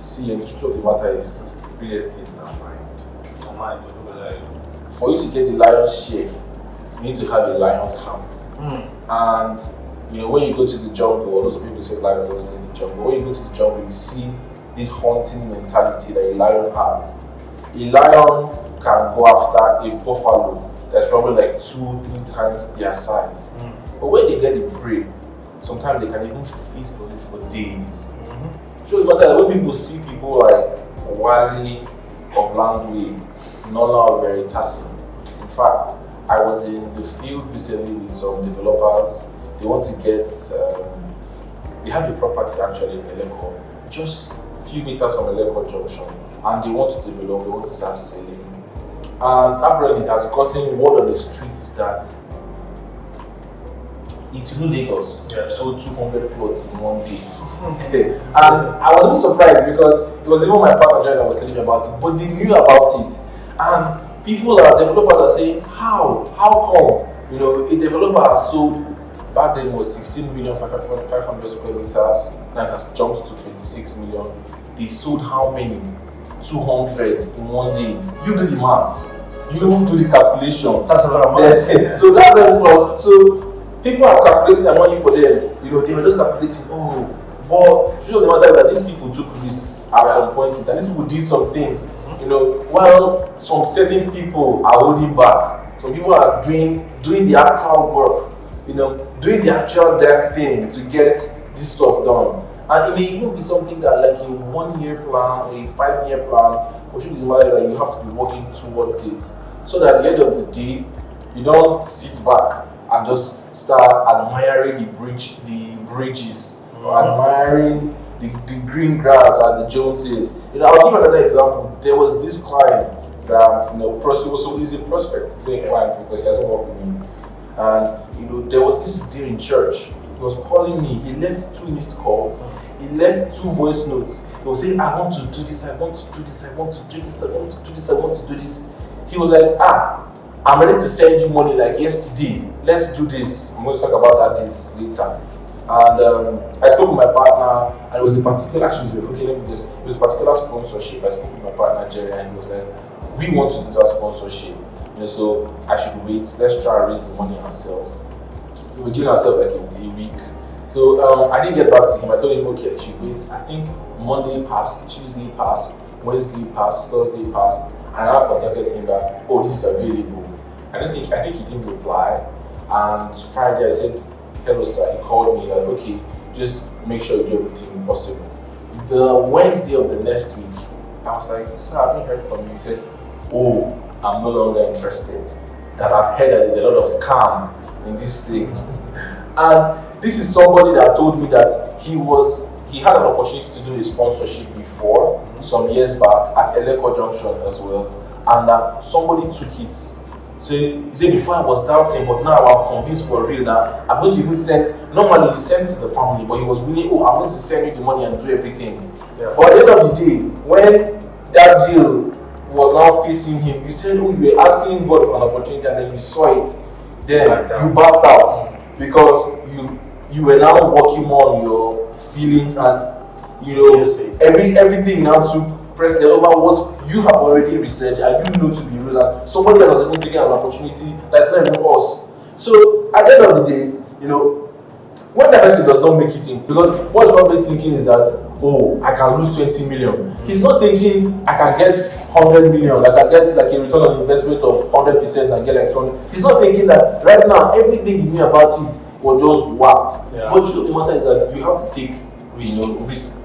See, and the truth of the matter is, real estate now mind. For you to get the lion's share, you need to have a lion's heart. And when you go to the jungle, lots of people say lions don't stay in the jungle. When you go to the jungle, you see this hunting mentality that a lion has. A lion can go after a buffalo that's probably like 2-3 times their size. But when they get the prey, sometimes they can even feast on it for days. So the matter that when people see people like Wale of Landway, Nola of Veritasi. In fact, I was in the field recently with some developers. They want to get, they have a property actually in Eleko, just a few meters from Eleko Junction, and they want to develop, they want to start selling. And apparently it has gotten word on the streets that it's in Lagos, sold 200 plots in one day. And I was even surprised because it was even my partner that was telling me about it, but they knew about it. And developers are saying, how come? A developer has sold, back then was 16 million 500 square meters, now it has jumped to 26 million. They sold how many? 200 in one day. You do the maths, you do the calculation. That's a lot of money. So that's very plus. So people are calculating their money for them. They were just calculating, but the truth of the matter is that these people took risks at some point in time. These people did some things. While some certain people are holding back, some people are doing the actual work, doing the actual damn thing to get this stuff done. And it may even be something that like a 1-year plan or a 5-year plan, but truth is the matter that you have to be working towards it. So that at the end of the day, you don't sit back and just start admiring the bridges, or admiring the green grass at the Joneses. I'll give another example. There was this client that also is a prospect to a client because he hasn't worked with me. And there was this day in church. He was calling me. He left 2 missed calls. He left 2 voice notes. He was saying, I want to do this, I want to do this, I want to do this, I want to do this, I want to do this. He was like, I'm ready to send you money like yesterday. Let's do this. I'm going to talk about this later. And I spoke with my partner, and it was a particular, it was a particular sponsorship. I spoke with my partner Jerry, and he was like, we want to do that sponsorship, so I should wait. Let's try and raise the money ourselves. So we're giving ourselves like a week. So I didn't get back to him. I told him, okay, I should wait. I think Monday passed, Tuesday passed, Wednesday passed, Thursday passed, and I contacted him that, this is available. I think he didn't reply. And Friday I said, hello sir. He called me like, okay, just make sure you do everything possible. The Wednesday of the next week, I was like, sir, I haven't heard from you. He said, I'm no longer interested. That I've heard that there's a lot of scam in this thing. And this is somebody that told me that he had an opportunity to do a sponsorship before, some years back, at Eleko Junction as well. And somebody took it. So he said, before I was doubting, but now I'm convinced for real that I'm going to even send, normally he sends to the family, but he was really, I'm going to send you the money and do everything. Yeah. But at the end of the day, when that deal was now facing him, you said, you were asking God for an opportunity and then you saw it, then you backed out because you were now working more on your feelings and, everything now took precedent over what you have already researched and you know to be real, and somebody else has even taken an opportunity that's not even us. So at the end of the day, when that person does not make it in, because what's probably thinking is that, I can lose 20 million. He's not thinking I can get 100 million, I can get like a return on investment of 100% and get like 20. He's not thinking that right now everything he knew about it was just whacked. Yeah. But the matter is that you have to take risk.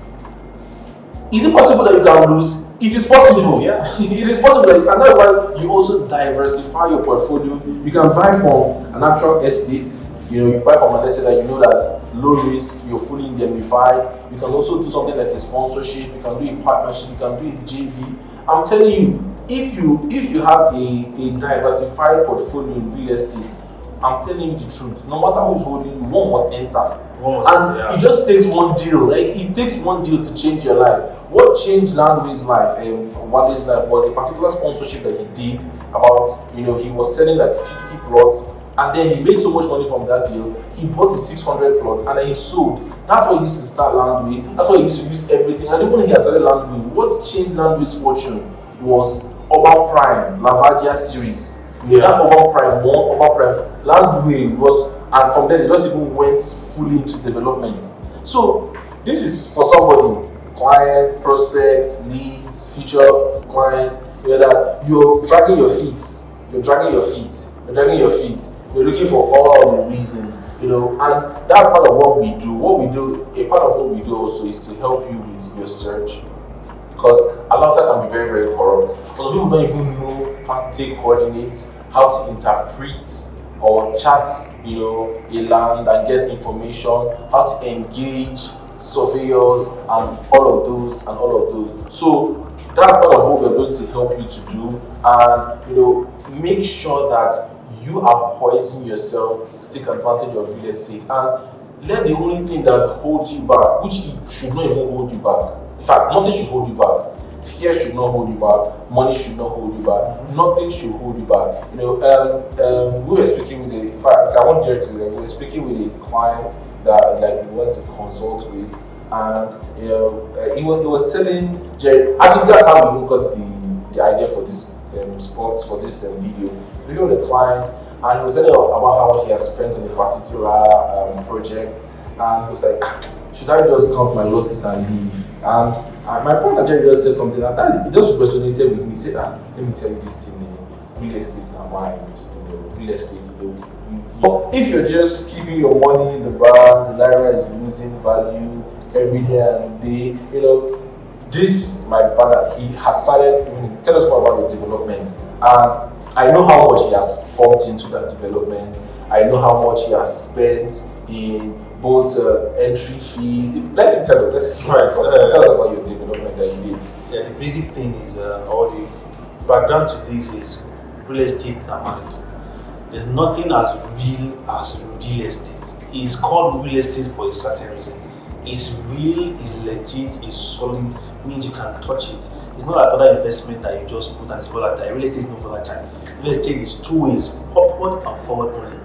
Is it possible that you can lose? It is possible. Yeah. It is possible, and that's why you also diversify your portfolio. You can buy from an actual estate. You buy from an estate that you know that low risk, you're fully indemnified. You can also do something like a sponsorship. You can do a partnership. You can do a JV. I'm telling you, if you have a diversified portfolio in real estate, I'm telling you the truth. No matter who's holding you, one must enter. It just takes one deal. Like it takes one deal to change your life. What changed Landway's life and Wale's life was a particular sponsorship that he did about, he was selling like 50 plots, and then he made so much money from that deal. He bought the 600 plots and then he sold. That's why he used to start Landway. That's why he used to use everything. And even when he had started Landway, what changed Landway's fortune was Urban Prime, Lavadia series. That Urban Prime, Urban Prime, Landway was, and from there they just even went fully into development. So this is for somebody, client, prospect, leads, future client, that you're dragging your feet. You're looking for all the reasons, and that's part of what we do. A part of what we do also is to help you with your search. Because alongside can be very, very corrupt. Because people don't even know how to take coordinates, how to interpret or chat, a land and get information, how to engage surveyors and all of those. So that's part of what we're going to help you to do, and make sure that you are poising yourself to take advantage of real estate, and let the only thing that holds you back, which it should not even hold you back. In fact, nothing should hold you back. Fear should not hold you back. Money should not hold you back. Nothing should hold you back. We were speaking with in fact, I want Jerry to. We were speaking with a client that we went to consult with, and he was telling Jerry. Actually, that's how we even got the idea for this spot for this video. We were with a client, and he was telling about how he has spent on a particular project, and he was like, should I just count my losses and leave? And my partner Jerry just said something that it just resonated with me. He said, let me tell you this thing, real estate and mind, real estate, But if you're just keeping your money in the bank, the naira is losing value every day and day, this, my partner, he has started, tell us more about your development. And I know how much he has pumped into that development. I know how much he has spent in both entry fees. Let him tell us. Tell us about your development that you did. Yeah, the basic thing is, or the background to this is real estate and mind. There's nothing as real as real estate. It's called real estate for a certain reason. It's real, it's legit, it's solid, means you can touch it. It's not like other investment that you just put and it's volatile. Real estate is not volatile. Real estate is two ways, upward and forward only,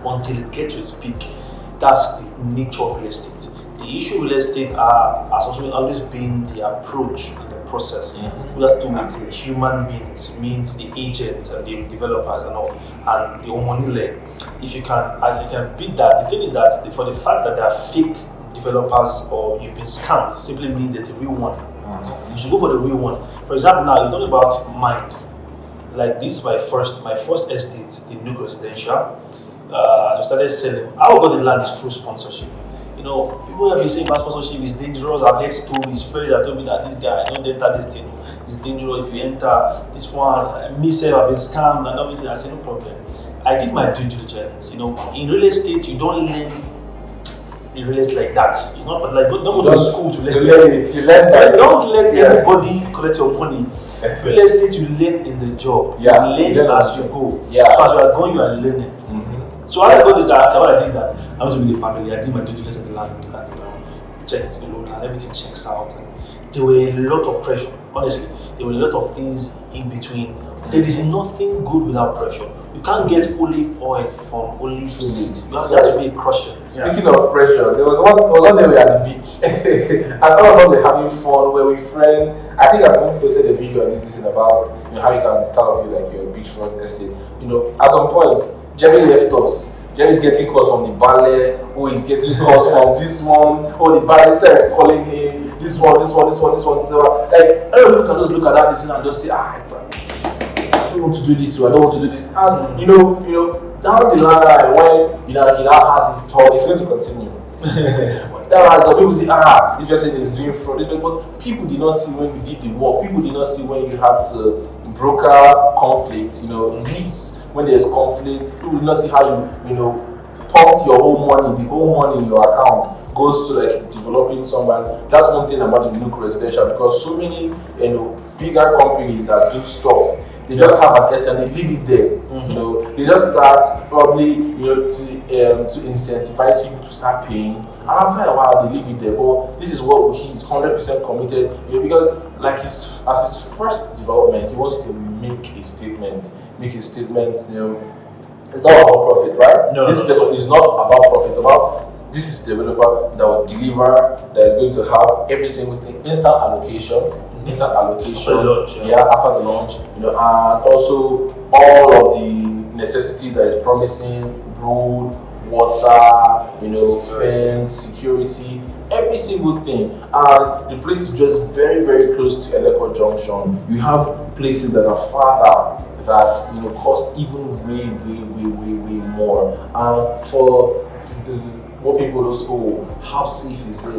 until it gets to its peak. That's the nature of real estate. The issue with real estate has also always been the approach and the process. We have to do with human beings, means the agents and the developers and all, and the Omonile. If you can beat that. The thing is that for the fact that they are fake developers or you've been scammed, simply means there's a real one. You should go for the real one. For example, now you're talking about mind. Like this, my first estate, the new residential. I started selling. How got the land is through sponsorship. People have been saying about sponsorship is dangerous. I've heard stories, friends that told me that this guy, don't enter this thing. It's dangerous if you enter this one. Me say I've been scammed and everything. I said no problem. I did my due diligence. In real estate, you don't learn in real estate like that. It's not like don't go to school to learn it. You learn that. Don't let anybody collect your money. Real estate, you learn in the job. You learn as you go. So as you are going, you are learning. So I got this. I did that. I was with the family. I did my due diligence in the land and checked, and everything checks out. And there were a lot of pressure. Honestly, there were a lot of things in between. There is nothing good without pressure. You can't get olive oil from olive seed. You have to be a crusher. Speaking of pressure, there was one day we were at the beach, and all of us were having fun. We were with friends. I think I've posted a video on this about how you can start off with like your beachfront estate. At some point, Jerry left us. Jerry's getting calls from the ballet, he's getting calls from this one, the barrister is calling him, this one. Like, I don't look at that and just say, I don't want to do this, I don't want to do this. And down the line, when he now has his talk, it's going to continue. Some people say, this person is doing fraud, but people did not see when you did the work. People did not see when you had to broker conflict, peace. When there's conflict, people will not see how you pumped your whole money, the whole money in your account goes to like developing someone. That's one thing about the new residential, because so many bigger companies that do stuff, they just have an S and they leave it there. They just start probably to incentivize people to start paying, and after a while they leave it there. But this is what he's 100% committed, because like as his first development, he wants to make a statement. It's not about profit, right? No. This place is not about profit, about this is the developer that will deliver, that is going to have every single thing, instant allocation, after the launch, and also all of the necessities that is promising, road, water, fence, security, every single thing. And the place is just very, very close to Eleko Junction. You have places that are farther that cost even way more. And for what people just how safe is it?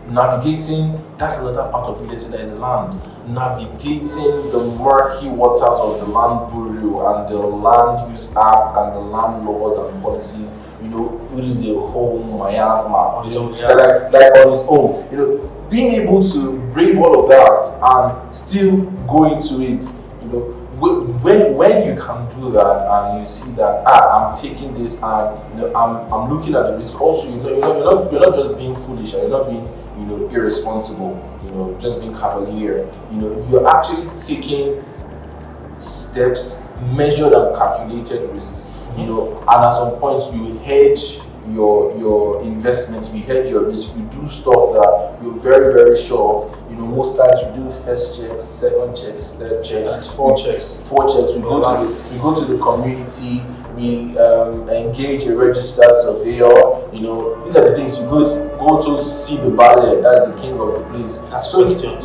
Navigating, that's another part of real estate, that is land. Navigating the murky waters of the Land Bureau and the Land Use Act and the land laws and policies, it is a whole miasma like on its own. Being able to brave all of that and still go into it, when you can do that and you see that I'm taking this and I'm looking at the risk. Also, you're not just being foolish, and you're not being irresponsible, just being cavalier. You're actually taking steps, measured and calculated risks. And at some point you hedge your investments, you hedge your risk, you do stuff that you're very, very sure. Most times we do first checks, second checks, third checks, four checks. We go to the community, we engage a registered surveyor. These are the things you go to see the ballet. That's the king of the place. Questions.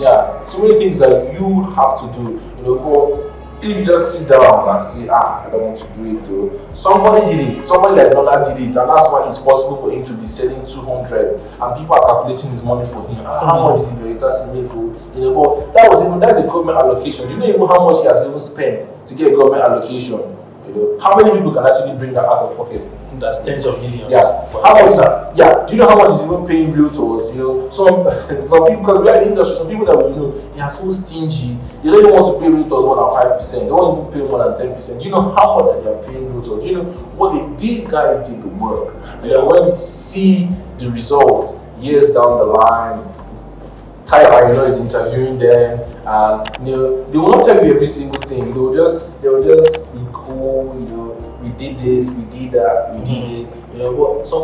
So many things that you have to do. If you just sit down and say, I don't want to do it though. Somebody did it. Somebody like Nola did it, and that's why it's possible for him to be selling 200, and people are calculating his money for him. How much is the Veritas make? But that's a government allocation. Do you know even how much he has even spent to get government allocation? How many people can actually bring that out of pocket? That's tens of millions. Yeah. How much is that? Yeah. Do you know how much is even paying realtors? Some people, because we are in the industry, some people that they are so stingy. They don't even want to pay realtors more than 5%. They won't even pay more than 10%. Do you know how much that they are paying realtors? Do you know what these guys did the work? When you see the results years down the line, Kaya is interviewing them, and they will not tell you every single thing. They will just be cool. We did this, we did that, we did it. But some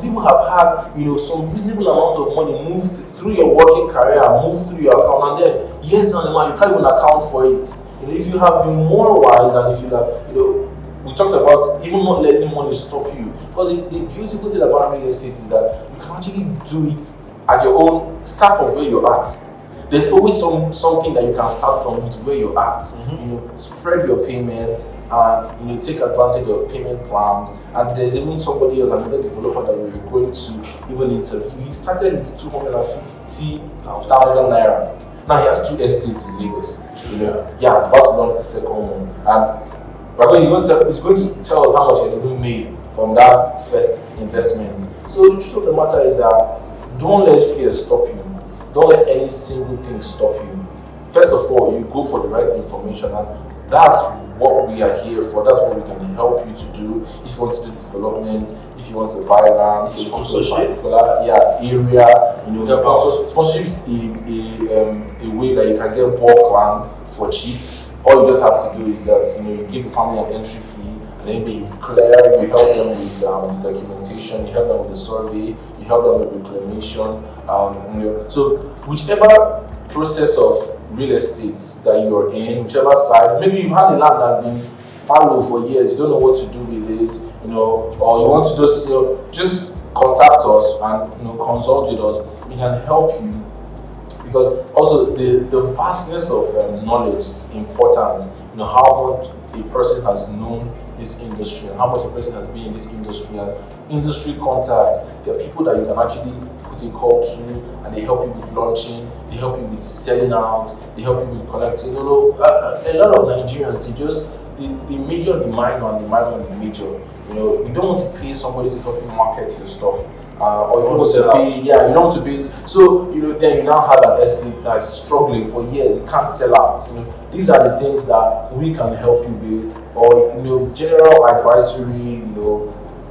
people have had some reasonable amount of money move through your working career, move through your account, and then years down the line you can't even account for it. If you have been more wise, and if you have, we talked about even not letting money stop you. But the beautiful thing about real estate is that you can actually do it at your own, start from where you're at. There's always something that you can start from with where you're at. Spread your payments and take advantage of payment plans. And there's even somebody else, another developer that we were going to even interview. He started with 250,000 naira. Now he has 2 estates in Lagos. It's about to launch the second one. And he's going to tell us how much he's even made from that first investment. So the truth of the matter is that don't let fear stop you. Don't let any single thing stop you. First of all, you go for the right information, and that's what we are here for. That's what we can help you to do. If you want to do development, if you want to buy land, if you want to do a particular area, sponsorship is a way that you can get bulk land for cheap. All you just have to do is that you give the family an entry fee, and then you clear, you help them with the documentation, you help them with the survey, you help them with reclamation. So whichever process of real estate that you're in, whichever side, maybe you've had a land that's been fallow for years, you don't know what to do with it, or you want to just contact us and consult with us. We can help you, because also the vastness of knowledge is important. How much a person has known this industry and how much a person has been in this industry, and industry contacts. There are people that you can actually put a call to, and they help you with launching, they help you with selling out, they help you with connecting. A lot of Nigerians, they major in the minor and the minor in the major. You don't want to pay somebody to help you market your stuff. Or you don't want to pay, you don't want to pay. So, then you now have an estate that is struggling for years, it can't sell out. These are the things that we can help you with, or general advisory.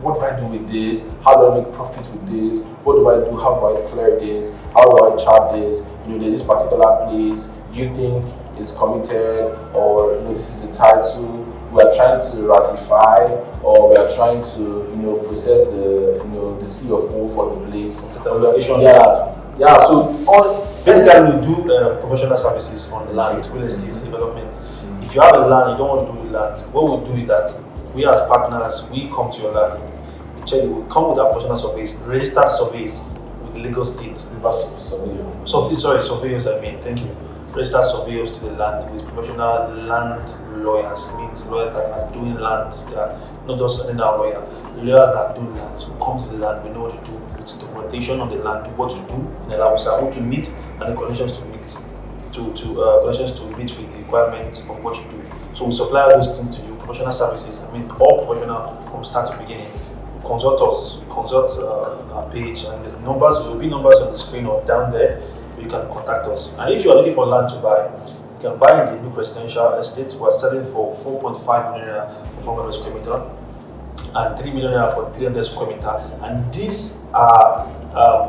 What do I do with this? How do I make profit with this? What do I do? How do I clear this? How do I chart this? There's this particular place. Do you think it's committed, or this is the title? we are trying to ratify or we are trying to process the C of O for the place. Yeah. So basically we do professional services on the land, real estate development. If you have a land, you don't want to do with land, what we do is that we as partners, we come to your land, we come with our professional surveys, registered surveys with the Lagos State. Surveyors, thank you. Registered surveyors to the land with professional land lawyers, means lawyers that are doing land, they are not just ordinary lawyers that are doing land. So come to the land, we know what to do with documentation on the land, what to do in the land, who to meet, and the conditions to meet. Conditions to meet with the requirements of what you do. So we supply all those things to you, professional services. All professional from start to beginning. Consult us, consult our page, and there's numbers. There will be numbers on the screen or down there. You can contact us. And if you are looking for land to buy, you can buy in the new residential estate. We're selling for 4.5 million for 400 square meter and 3 million for 300 square meter. And these are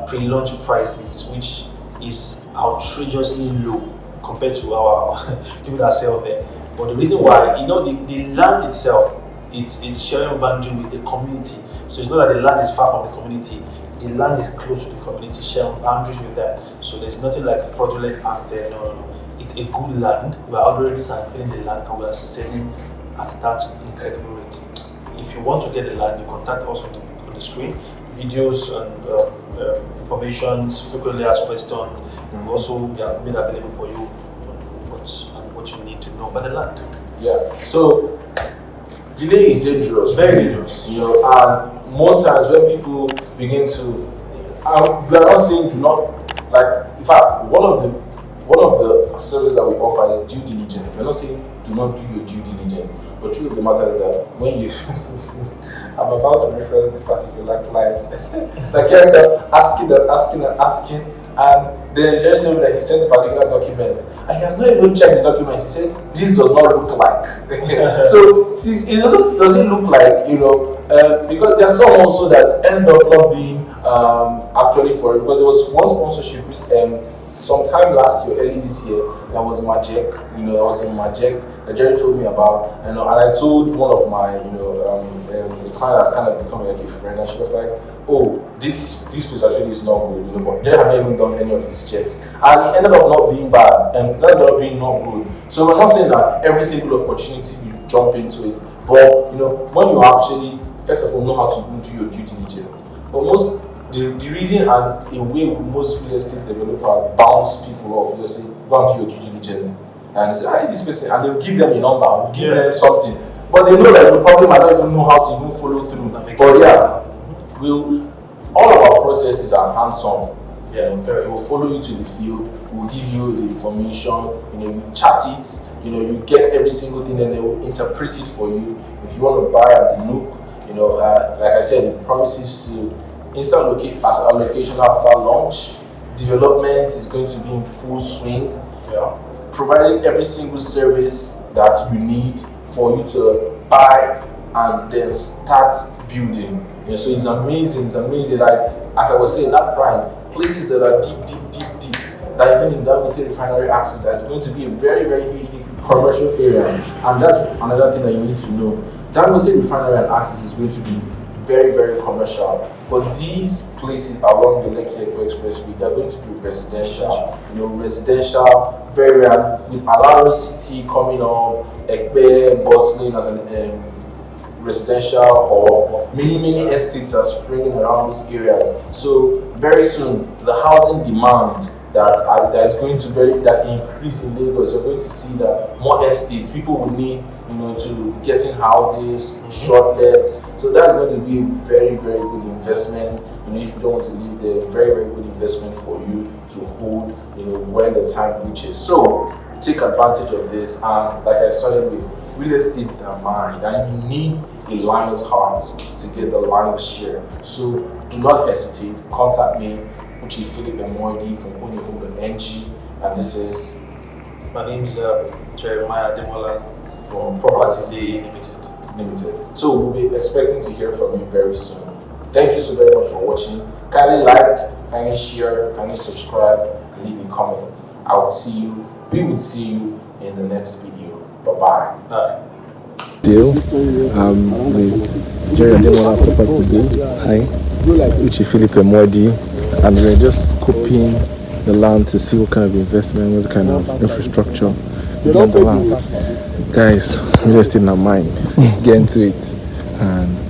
pre-launch prices, which is outrageously low compared to our people that sell there. But the reason why, the land itself, it's sharing boundary with the community. So it's not that the land is far from the community. The land is close to the community, sharing boundaries with them. So there's nothing like fraudulent out there. No. It's a good land. We are already filling the land and we are selling at that incredible rate. If you want to get the land, you contact us on the screen. Videos and information, frequently asked questions, and also made available for you what you need to know about the land. Yeah. So delay is dangerous. Very dangerous. And most times when people begin to, we are not saying do not, in fact, one of the services that we offer is due diligence. We're not saying do not do your due diligence, but truth of the matter is that when you, I'm about to reference this particular client, the character asking, and the judge told me that he sent a particular document, and he has not even checked the document. He said, this does not look like. So it doesn't look like, because there are some also that end up not being actually for it. Because there was one sponsorship sometime last year, early this year, that was Majek. That was in Majek that Jerry told me about, and I told one of my, the client has kind of become like a friend, and she was like, oh, this place actually is not good, but they haven't even done any of his checks, and it ended up not being bad and ended up being not good. So we're not saying that every single opportunity you jump into it, but when you actually first of all know how to do your due diligence. But the reason and a way most real estate developers bounce people off, they say go and do your due diligence, and they say hi this person, and they'll give them a number, give them something, but they know that you probably might not even know how to even follow through. But yeah. All of our processes are hands-on. We'll follow you to the field. We'll give you the information. You chat it. You get every single thing, and they will interpret it for you. If you want to buy at the Nook, like I said, it promises to instant allocation after launch. Development is going to be in full swing. Providing every single service that you need for you to buy and then start building. So it's amazing. Like as I was saying, that price, places that are deep, that even in Dangote refinery access, that's going to be a very, very huge commercial area. And that's another thing that you need to know. Dangote refinery and access is going to be very, very commercial. But these places along the Lekki-Ekpe Expressway, they're going to be residential. Residential, very rare, with Alaro City coming up, Ekpe bustling as an residential hub. Many estates are springing around those areas. So very soon, the housing demand that is going to increase in Lagos, you're going to see that more estates, people will need to get in houses, short lets. So that's going to be a very, very good investment. If you don't want to live there, very, very good investment for you to hold, when the time reaches. So take advantage of this. And like I started with, real estate mind, and you need a lion's heart to get the lion's share. So do not hesitate. Contact me, Uche from Ownahome.ng, and this is my name is Jeremiah Demola from Property Day Limited. So we'll be expecting to hear from you very soon. Thank you so very much for watching. Kindly like, kindly share, kindly subscribe, and leave a comment. We would see you in the next video. Bye-bye. Bye. deal with Nigerian today. Hi, Uche Philippe Modi, and we're just scoping the land to see what kind of investment, what kind of infrastructure on the land. Guys, real estate in our mind. Get into it and